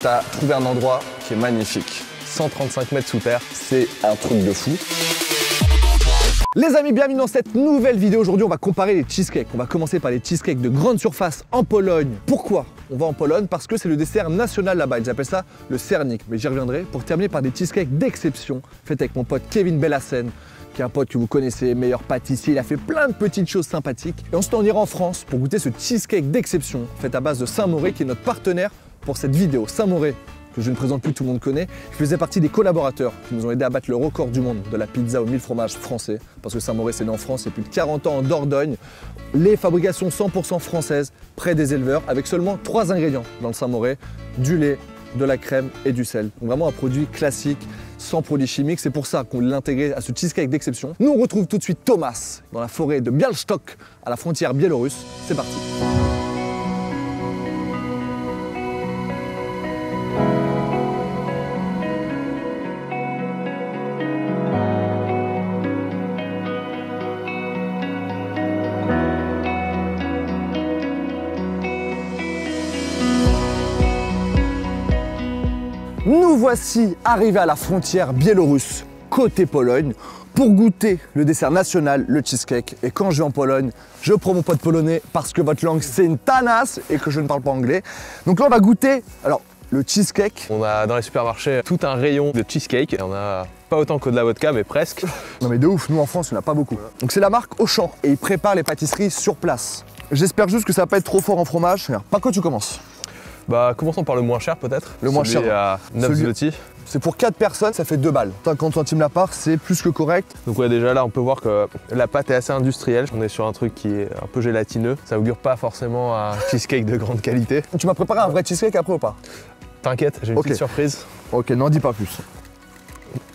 T'as trouvé un endroit qui est magnifique. 135 mètres sous terre, c'est un truc de fou. Les amis, bienvenue dans cette nouvelle vidéo. Aujourd'hui, on va comparer les cheesecakes. On va commencer par les cheesecakes de grande surface en Pologne. Pourquoi on va en Pologne? Parce que c'est le dessert national là-bas. Ils appellent ça le sernik, mais j'y reviendrai. Pour terminer par des cheesecakes d'exception, faits avec mon pote Kevin Bellassène, qui est un pote que vous connaissez, meilleur pâtissier. Il a fait plein de petites choses sympathiques. Et ensuite, on ira en France pour goûter ce cheesecake d'exception, fait à base de Saint-Moré, qui est notre partenaire pour cette vidéo. Saint-Moré, que je ne présente plus, tout le monde connaît, je faisais partie des collaborateurs qui nous ont aidé à battre le record du monde de la pizza aux 1000 fromages français, parce que Saint-Moré c'est né en France, il y a plus de 40 ans en Dordogne. Les fabrications 100% françaises, près des éleveurs, avec seulement 3 ingrédients dans le Saint-Moré, du lait, de la crème et du sel. Donc vraiment un produit classique, sans produits chimiques, c'est pour ça qu'on l'a intégré à ce cheesecake d'exception. Nous on retrouve tout de suite Thomas dans la forêt de Białystok, à la frontière biélorusse. C'est parti. Nous voici arrivés à la frontière biélorusse, côté Pologne, pour goûter le dessert national, le cheesecake. Et quand je vais en Pologne, je prends mon pote polonais parce que votre langue c'est une tanasse et que je ne parle pas anglais. Donc là on va goûter le cheesecake. On a dans les supermarchés tout un rayon de cheesecake. On a pas autant que de la vodka, mais presque. Non mais de ouf, nous en France, il n'y en a pas beaucoup. Donc c'est la marque Auchan et ils préparent les pâtisseries sur place. J'espère juste que ça va pas être trop fort en fromage. Regarde, par quoi tu commences? Bah commençons par le moins cher peut-être. Le moins cher. À 9 zloty. C'est pour 4 personnes, ça fait 2 balles. 50 centimes la part, c'est plus que correct. Donc ouais, déjà là on peut voir que la pâte est assez industrielle. On est sur un truc qui est un peu gélatineux. Ça augure pas forcément un cheesecake de grande qualité. Tu m'as préparé un vrai cheesecake après ou pas? T'inquiète, j'ai une petite surprise. Ok, n'en dis pas plus.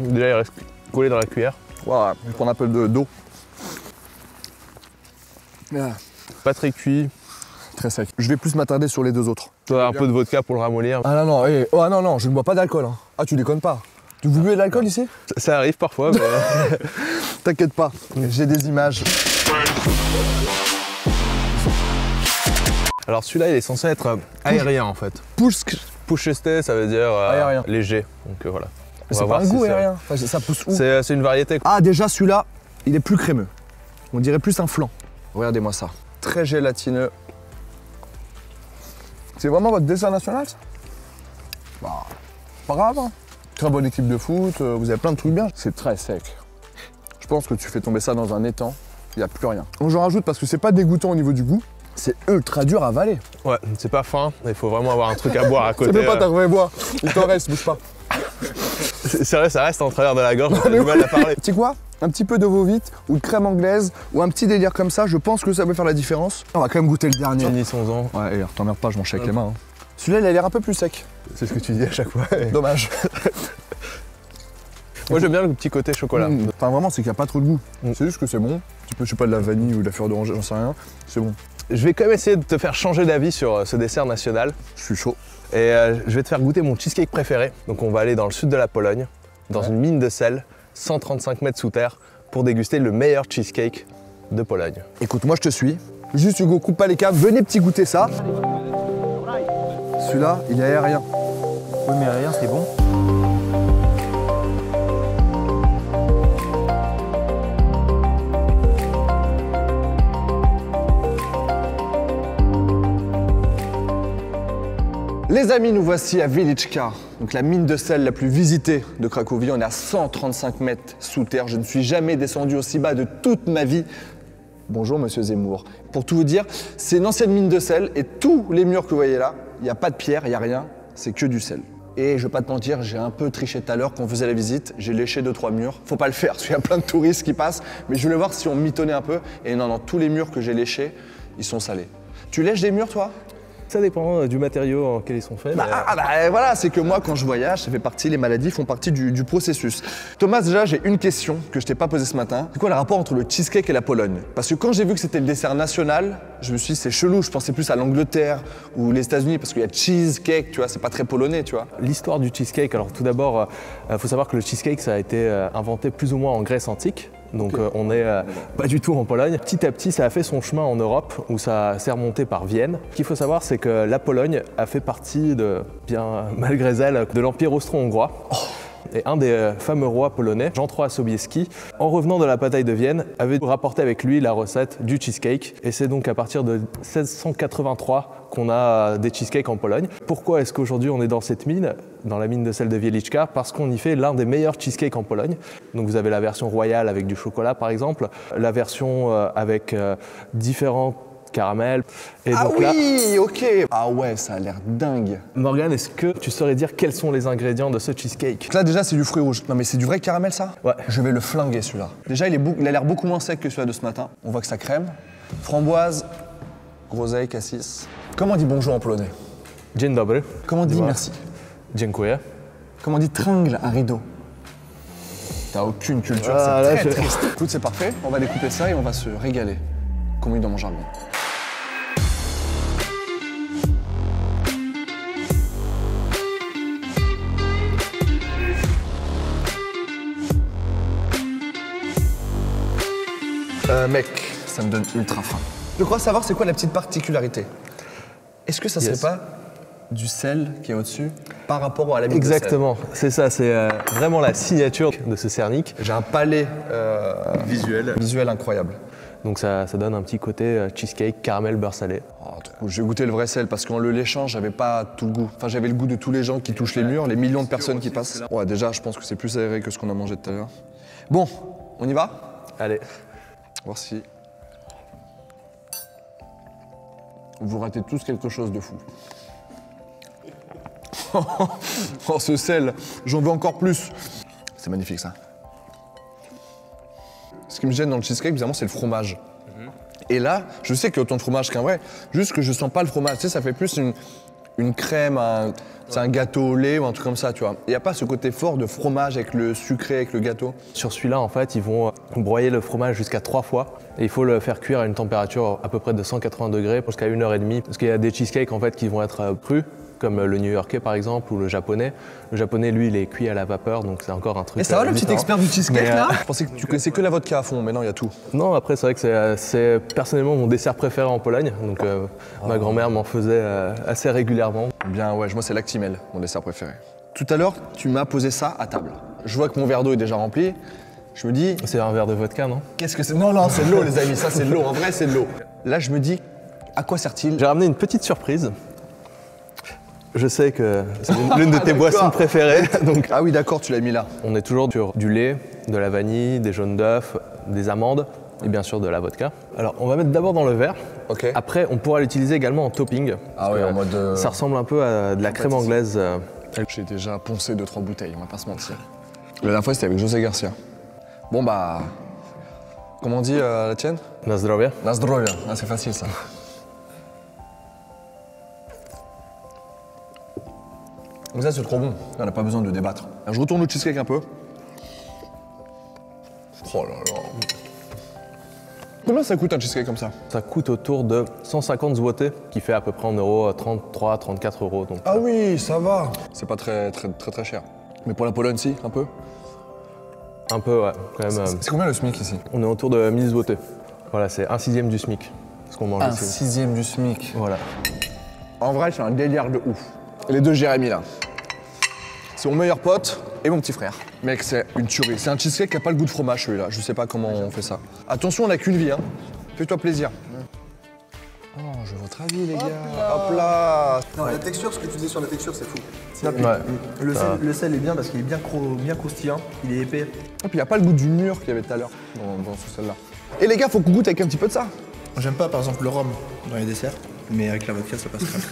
Déjà il reste collé dans la cuillère. Voilà, je vais prendre un peu d'eau. Pas très cuit. Très sec. Je vais plus m'attarder sur les deux autres. Un peu de vodka pour le ramollir. Ah non, non, oh, non, non, je ne bois pas d'alcool. Hein. Ah, tu déconnes pas. Vous buvez de l'alcool ici? Ça arrive parfois, mais... T'inquiète pas, j'ai des images. Alors celui-là, il est censé être aérien en fait. Pusheste, ça veut dire léger. Donc voilà. C'est pas un goût aérien. Ça pousse où? C'est une variété. Ah, déjà celui-là, il est plus crémeux. On dirait plus un flan. Regardez-moi ça. Très gélatineux. C'est vraiment votre dessert national, ça? Bah, pas grave. Hein. Très bonne équipe de foot, vous avez plein de trucs bien. C'est très sec. Je pense que tu fais tomber ça dans un étang, il n'y a plus rien. Donc j'en rajoute parce que c'est pas dégoûtant au niveau du goût, c'est ultra dur à avaler. Ouais, c'est pas fin, il faut vraiment avoir un truc à boire à côté. C'est même pas ta vraie boire, il t'en reste, bouge pas. C'est vrai, ça reste en travers de la gorge, j'ai du mal à parler. Tu sais quoi? Un petit peu d'eau vite ou de crème anglaise ou un petit délire comme ça, je pense que ça peut faire la différence. On va quand même goûter le dernier. Finissons-en. Ouais, et t'emmerdes pas, je mange avec les mains. Hein. Celui-là, il a l'air un peu plus sec. C'est ce que tu dis à chaque fois. Dommage. Moi, j'aime bien le petit côté chocolat. Enfin, vraiment, c'est qu'il n'y a pas trop de goût. C'est juste que c'est bon. Tu peux, je sais pas, de la vanille ou de la fleur d'oranger, j'en sais rien. C'est bon. Je vais quand même essayer de te faire changer d'avis sur ce dessert national. Je suis chaud. Et je vais te faire goûter mon cheesecake préféré. Donc, on va aller dans le sud de la Pologne, dans une mine de sel, 135 mètres sous terre, pour déguster le meilleur cheesecake de Pologne. Écoute, moi je te suis. Juste Hugo, coupe pas les câbles, venez petit goûter ça. Celui-là, il est aérien. Oui, mais aérien, c'est bon. Les amis, nous voici à Wieliczka, donc la mine de sel la plus visitée de Cracovie. On est à 135 mètres sous terre. Je ne suis jamais descendu aussi bas de toute ma vie. Bonjour Monsieur Zemmour. Pour tout vous dire, c'est une ancienne mine de sel et tous les murs que vous voyez là, il n'y a pas de pierre, il n'y a rien, c'est que du sel. Et je vais pas te mentir, j'ai un peu triché tout à l'heure quand on faisait la visite, j'ai léché 2-3 murs. Faut pas le faire parce qu'il y a plein de touristes qui passent, mais je voulais voir si on mitonnait un peu. Et non, tous les murs que j'ai léchés, ils sont salés. Tu lèches des murs toi? Ça dépend du matériau en quel ils sont faits. Voilà, c'est que moi, quand je voyage, ça fait partie, les maladies font partie du processus. Thomas, déjà, j'ai une question que je t'ai pas posée ce matin. C'est quoi le rapport entre le cheesecake et la Pologne? Parce que quand j'ai vu que c'était le dessert national, je me suis dit, c'est chelou, je pensais plus à l'Angleterre ou les États-Unis, parce qu'il y a cheesecake, tu vois, c'est pas très polonais, tu vois. L'histoire du cheesecake, alors tout d'abord, faut savoir que le cheesecake, ça a été inventé plus ou moins en Grèce antique. Donc on n'est pas du tout en Pologne. Petit à petit, ça a fait son chemin en Europe, où ça s'est remonté par Vienne. Ce qu'il faut savoir, c'est que la Pologne a fait partie, bien malgré elle, de l'Empire austro-hongrois. Et un des fameux rois polonais, Jean III Sobieski, en revenant de la bataille de Vienne, avait rapporté avec lui la recette du cheesecake. Et c'est donc à partir de 1683 qu'on a des cheesecakes en Pologne. Pourquoi est-ce qu'aujourd'hui on est dans cette mine, dans la mine de sel de Wieliczka? Parce qu'on y fait l'un des meilleurs cheesecakes en Pologne. Donc vous avez la version royale avec du chocolat par exemple, la version avec différents caramel. Et ah donc oui, là, ok. Ah ouais, ça a l'air dingue. Morgane, est-ce que tu saurais dire quels sont les ingrédients de ce cheesecake? Donc là déjà c'est du fruit rouge. Non mais c'est du vrai caramel ça? Ouais. Je vais le flinguer celui-là. Déjà il a l'air beaucoup moins sec que celui-là de ce matin. On voit que ça crème. Framboise, groseille, cassis. Comment on dit bonjour en polonais? Dzień dobry. Comment on dit Dis-moi. merci? Dziękuję. Comment on dit tringle un rideau? T'as aucune culture, Ah, c'est là, très je- triste. Écoute, c'est parfait, on va découper ça et on va se régaler, comme on dit dans mon jargon. Mec, ça me donne ultra faim. Je crois savoir c'est quoi la petite particularité. Est-ce que ça serait Yes. pas du sel qui est au-dessus par rapport à la mine de sel? Exactement, c'est ça, c'est vraiment la signature de ce cernic. J'ai un palais visuel incroyable. Donc ça donne un petit côté cheesecake, caramel, beurre salé. Oh, trop cool. J'ai goûté le vrai sel parce qu'en le léchant, j'avais pas tout le goût. Enfin, j'avais le goût de tous les gens qui touchent les murs, les millions de personnes qui passent. Ouais, déjà, je pense que c'est plus aéré que ce qu'on a mangé tout à l'heure. Bon, on y va? Allez, Voir si vous ratez tous quelque chose de fou. Oh, ce sel, j'en veux encore plus. C'est magnifique ça. Ce qui me gêne dans le cheesecake, évidemment, c'est le fromage. Et là, je sais qu'il y a autant de fromage qu'un vrai, juste que je sens pas le fromage. Tu sais, ça fait plus une crème, c'est un gâteau au lait ou un truc comme ça, tu vois. Il n'y a pas ce côté fort de fromage avec le sucré, avec le gâteau. sur celui-là, en fait, ils vont broyer le fromage jusqu'à 3 fois. Et il faut le faire cuire à une température à peu près de 180 degrés jusqu'à 1h30. Parce qu'il y a des cheesecakes, en fait, qui vont être crus, comme le new-yorkais, par exemple, ou le japonais. Le japonais, lui, il est cuit à la vapeur, donc c'est encore un truc Et ça va le petit différent. expert du cheesecake Mais, là Je pensais que tu connaissais que la vodka à fond, mais non, il y a tout. Non, après, c'est vrai que c'est personnellement mon dessert préféré en Pologne. Donc ma grand-mère m'en faisait assez régulièrement. Bien ouais, moi c'est l'actimel, mon dessert préféré. Tout à l'heure, tu m'as posé ça à table. Je vois que mon verre d'eau est déjà rempli. Je me dis, C'est un verre de vodka, non? qu'est-ce que c'est? Non, non, c'est de l'eau les amis, ça c'est de l'eau, en vrai c'est de l'eau. Là je me dis, à quoi sert-il? J'ai ramené une petite surprise. Je sais que c'est l'une de tes D'accord. boissons préférées. Donc, Ah oui d'accord, tu l'as mis là. on est toujours sur du lait, de la vanille, des jaunes d'œufs, des amandes et bien sûr de la vodka. Alors, on va mettre d'abord dans le verre. Ok. Après, on pourra l'utiliser également en topping. Ah ouais, parce en que mode, Ça ressemble un peu à de la crème pâtisserie. anglaise. J'ai déjà poncé 2-3 bouteilles, on va pas se mentir. La dernière fois c'était avec José Garcia. Bon bah, comment on dit la tienne? Na zdrowie. Na zdrowie. Ah, c'est facile ça. Donc ça c'est trop bon, on n'a pas besoin de débattre. Alors, je retourne le cheesecake un peu. Oh là là. Combien ça coûte un cheesecake comme ça? Ça coûte autour de 150 zloty, qui fait à peu près en euros 33-34 euros. Donc, Ah oui, ça va. C'est pas très cher. Mais pour la Pologne, si, un peu. un peu, ouais. Quand même, C'est combien le SMIC ici? on est autour de 1000 zloty. Voilà, c'est 1/6 du SMIC. Ce qu'on mange Un ici. sixième du SMIC. Voilà. En vrai, c'est un délire de ouf. Et les deux Jérémy là. C'est mon meilleur pote et mon petit frère. Mec, c'est une tuerie. C'est un cheesecake qui a pas le goût de fromage celui-là. Je sais pas comment on fait ça. Attention, on n'a qu'une vie, hein. Fais-toi plaisir. Oh, je veux votre avis, les gars. Hop là. Non, la texture, ce que tu disais sur la texture, c'est fou. Ouais. Le sel est bien parce qu'il est bien croustillant, il est épais. Et puis, il n'y a pas le goût du mûr qu'il y avait tout à l'heure dans ce sel-là. Et les gars, faut qu'on goûte avec un petit peu de ça. J'aime pas par exemple le rhum dans les desserts, mais avec la vodka, ça passe très bien.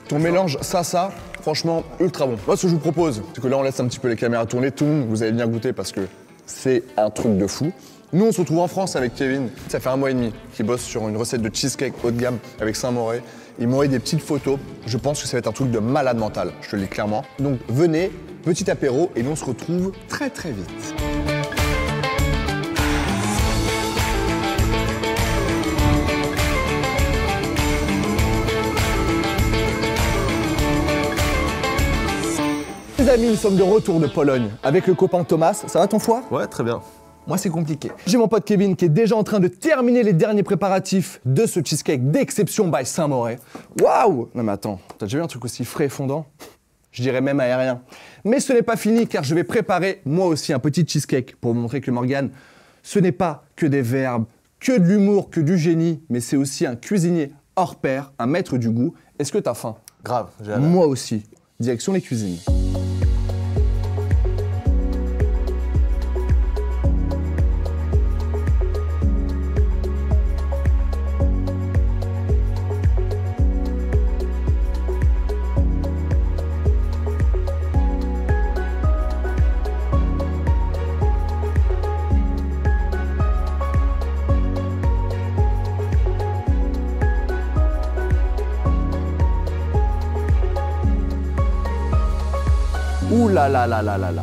Ton mélange, ça, franchement, ultra bon. Moi, ce que je vous propose, c'est que là, on laisse un petit peu les caméras tourner. Tout le monde, vous allez bien goûter parce que c'est un truc de fou. Nous, on se retrouve en France avec Kevin. Ça fait 1 mois et demi qu'il bosse sur une recette de cheesecake haut de gamme avec Saint-Moré. Il m'a envoyé des petites photos. Je pense que ça va être un truc de malade mental, je te le dis clairement. Donc, venez, petit apéro, et nous, on se retrouve très, très vite. Les amis, nous sommes de retour de Pologne avec le copain Thomas. Ça va ton foie? Ouais, très bien. Moi, c'est compliqué. J'ai mon pote Kevin qui est déjà en train de terminer les derniers préparatifs de ce cheesecake d'exception by Saint-Moré. Waouh! Non mais attends, t'as déjà vu un truc aussi frais et fondant? Je dirais même aérien. Mais ce n'est pas fini car je vais préparer moi aussi un petit cheesecake pour vous montrer que Morgan, ce n'est pas que des verbes, que de l'humour, que du génie, mais c'est aussi un cuisinier hors pair, un maître du goût. Est-ce que t'as faim? Grave, j'ai hâte. Moi aussi. Direction les cuisines. Ouh là là là là là là.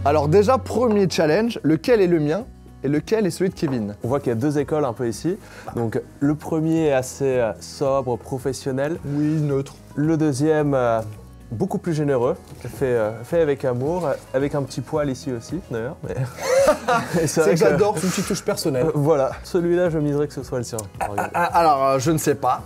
Alors déjà, premier challenge, lequel est le mien et lequel est celui de Kevin? On voit qu'il y a deux écoles un peu ici. Donc le premier est assez sobre, professionnel. Oui, neutre. Le deuxième, beaucoup plus généreux, fait avec amour, avec un petit poil ici aussi d'ailleurs. Mais... C'est que j'adore, c'est une petite touche personnelle. Voilà, celui-là je miserais que ce soit le sien. Alors, je ne sais pas,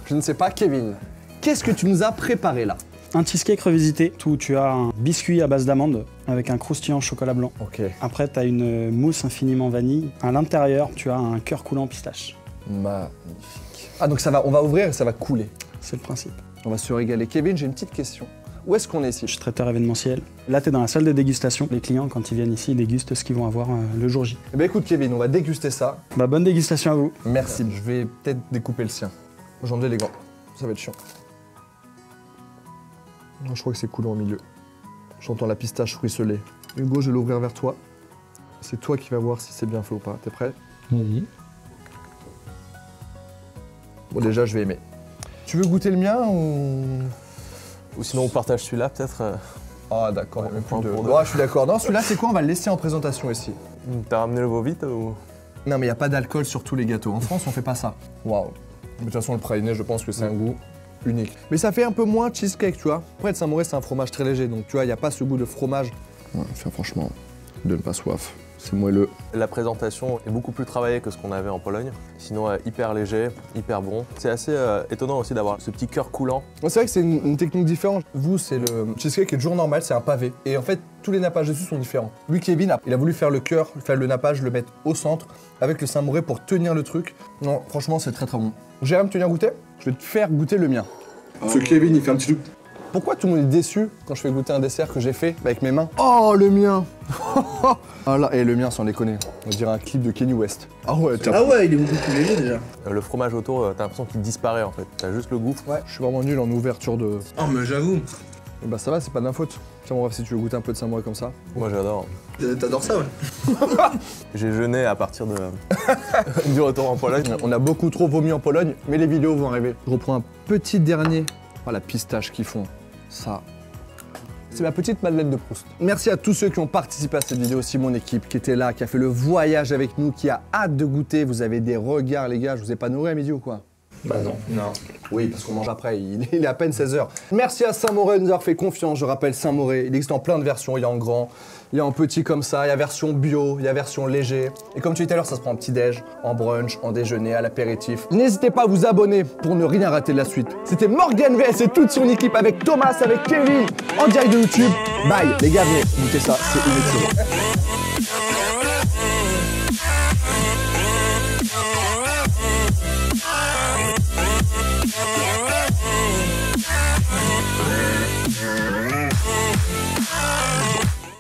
Kevin. Qu'est-ce que tu nous as préparé là? Un cheesecake revisité où tu as un biscuit à base d'amande avec un croustillant chocolat blanc. Ok. Après, tu as une mousse infiniment vanille. À l'intérieur, tu as un cœur coulant pistache. Magnifique. Ah donc ça va, on va ouvrir et ça va couler. C'est le principe. On va se régaler. Kevin, j'ai une petite question. Où est-ce qu'on est ici? Je suis traiteur événementiel. Là, tu es dans la salle de dégustation. Les clients, quand ils viennent ici, ils dégustent ce qu'ils vont avoir le jour J. Eh bien écoute Kevin, on va déguster ça. Bah, bonne dégustation à vous. Merci. Je vais peut-être découper le sien. J'en ai les gants. Ça va être chiant. Non, je crois que c'est coulant au milieu. J'entends la pistache ruisseler. Hugo, je vais l'ouvrir vers toi. C'est toi qui vas voir si c'est bien fait ou pas. T'es prêt? Oui. Bon, déjà, je vais aimer. Tu veux goûter le mien ou... Ou sinon on partage celui-là peut-être. Ah, d'accord. Ouais, même plus point de... pour deux. Ouais, je suis d'accord. Non, celui-là, c'est quoi? On va le laisser en présentation ici. T'as ramené le veau vite ou... Non, mais il n'y a pas d'alcool sur tous les gâteaux. En France, on fait pas ça. Waouh. De toute façon, le praliné, je pense que c'est un goût unique. Mais ça fait un peu moins cheesecake, tu vois. Après, le Saint-Moré, c'est un fromage très léger. Donc, tu vois, il n'y a pas ce goût de fromage. Ouais, enfin, franchement, donne pas soif. C'est moelleux. La présentation est beaucoup plus travaillée que ce qu'on avait en Pologne. Sinon, hyper léger, hyper bon. C'est assez étonnant aussi d'avoir ce petit cœur coulant. Ouais, c'est vrai que c'est une technique différente. Vous, c'est le cheesecake qui est toujours normal, c'est un pavé. Et en fait, tous les nappages dessus sont différents. Lui, Kevin, il a voulu faire le cœur, faire le nappage, le mettre au centre, avec le Saint-Moré pour tenir le truc. Non, franchement, c'est très très bon. Jérôme, tu viens goûter? Je vais te faire goûter le mien. Ce Kevin, il fait un petit loup. Pourquoi tout le monde est déçu quand je fais goûter un dessert que j'ai fait avec mes mains? Oh, le mien. Ah là, et le mien, sans déconner. On dirait un clip de Kanye West. Ah ouais, Ah ouais, il est beaucoup plus léger déjà. Le fromage autour, t'as l'impression qu'il disparaît en fait. T'as juste le goût. Ouais, je suis vraiment nul en ouverture de... Oh, mais j'avoue. Et bah ça va, c'est pas de ma faute. Tiens, mon ref, si tu veux goûter un peu de Saint-Moré comme ça. Moi j'adore. T'adores ça, ouais. J'ai jeûné à partir de du retour en Pologne. On a beaucoup trop vomi en Pologne, mais les vidéos vont arriver. Je reprends un petit dernier. Oh, la pistache qu'ils font. Ça. C'est ma petite Madeleine de Proust. Merci à tous ceux qui ont participé à cette vidéo, aussi mon équipe qui était là, qui a fait le voyage avec nous, qui a hâte de goûter. Vous avez des regards, les gars. Je vous ai pas nourri à midi ou quoi? Bah non. Non. Oui, parce qu'on mange après, il est à peine 16h. Merci à Saint-Moré de nous avoir fait confiance. Je rappelle Saint-Moré, il existe en plein de versions. Il y a en grand, il y a en petit comme ça, il y a version bio, il y a version léger. Et comme tu disais tout à l'heure, ça se prend en petit-déj, en brunch, en déjeuner, à l'apéritif. N'hésitez pas à vous abonner pour ne rien rater de la suite. C'était Morgan VS et toute son équipe avec Thomas, avec Kevin, en direct de YouTube. Bye, les gars, venez goûtez ça, c'est inexcellent.